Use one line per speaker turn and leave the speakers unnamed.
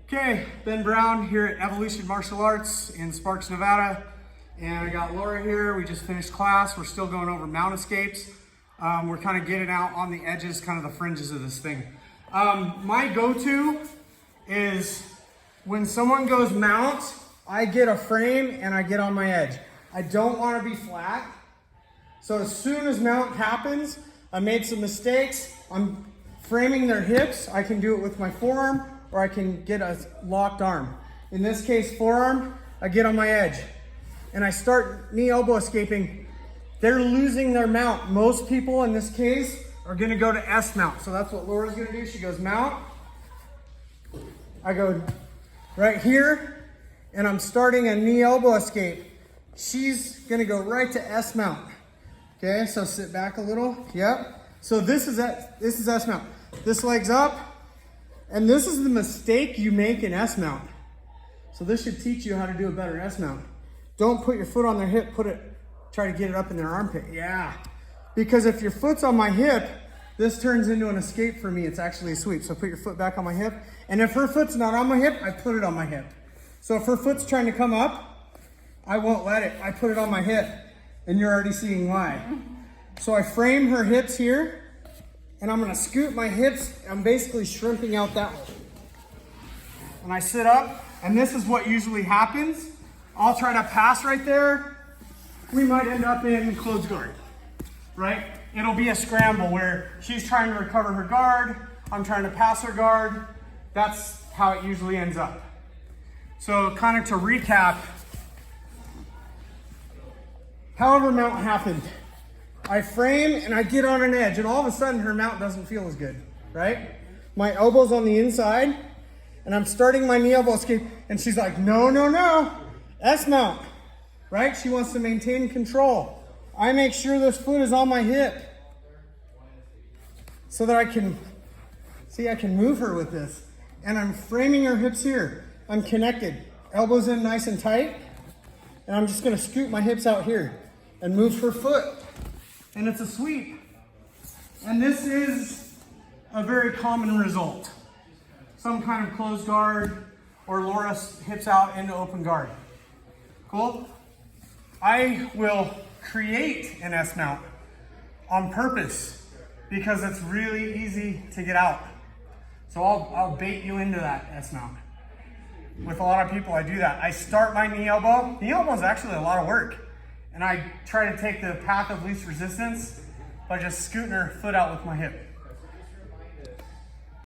Okay, Ben Brown here at Evolution Martial Arts in Sparks, Nevada. And I got Laura here. We just finished class. We're still going over mount escapes. We're kind of getting out on the edges, kind of the fringes of this thing. My go-to is when someone goes mount, I get a frame and I get on my edge. I don't want to be flat. So as soon as mount happens, I made some mistakes. I'm framing their hips. I can do it with my forearm, or I can get a locked arm. In this case, forearm, I get on my edge. And I start knee elbow escaping. They're losing their mount. Most people in this case are gonna go to S mount. So that's what Laura's gonna do. She goes mount. I go right here, and I'm starting a knee elbow escape. She's gonna go right to S mount. Okay, so sit back a little, yep. So this is S mount. This leg's up, and this is the mistake you make in S mount. So this should teach you how to do a better S mount. Don't put your foot on their hip, try to get it up in their armpit, yeah. Because if your foot's on my hip, this turns into an escape for me. It's actually a sweep. So put your foot back on my hip. And if her foot's not on my hip, I put it on my hip. So if her foot's trying to come up, I won't let it. I put it on my hip, and you're already seeing why. So I frame her hips here, and I'm gonna scoot my hips. I'm basically shrimping out that way. And I sit up, and this is what usually happens. I'll try to pass right there. We might end up in closed guard, right? It'll be a scramble where she's trying to recover her guard, I'm trying to pass her guard. That's how it usually ends up. So kind of to recap, however mount happened, I frame and I get on an edge, and all of a sudden her mount doesn't feel as good, right? My elbow's on the inside, and I'm starting my knee elbow escape, and she's like, no, no, no, S mount, right? She wants to maintain control. I make sure this foot is on my hip so that I can move her with this. And I'm framing her hips here. I'm connected, elbows in nice and tight, and I'm just gonna scoot my hips out here and move her foot. And it's a sweep. And this is a very common result. Some kind of closed guard, or Laura's hips out into open guard. Cool? I will create an S mount on purpose because it's really easy to get out. So I'll bait you into that S mount. With a lot of people, I do that. I start my knee elbow. Knee elbow is actually a lot of work. And I try to take the path of least resistance by just scooting her foot out with my hip.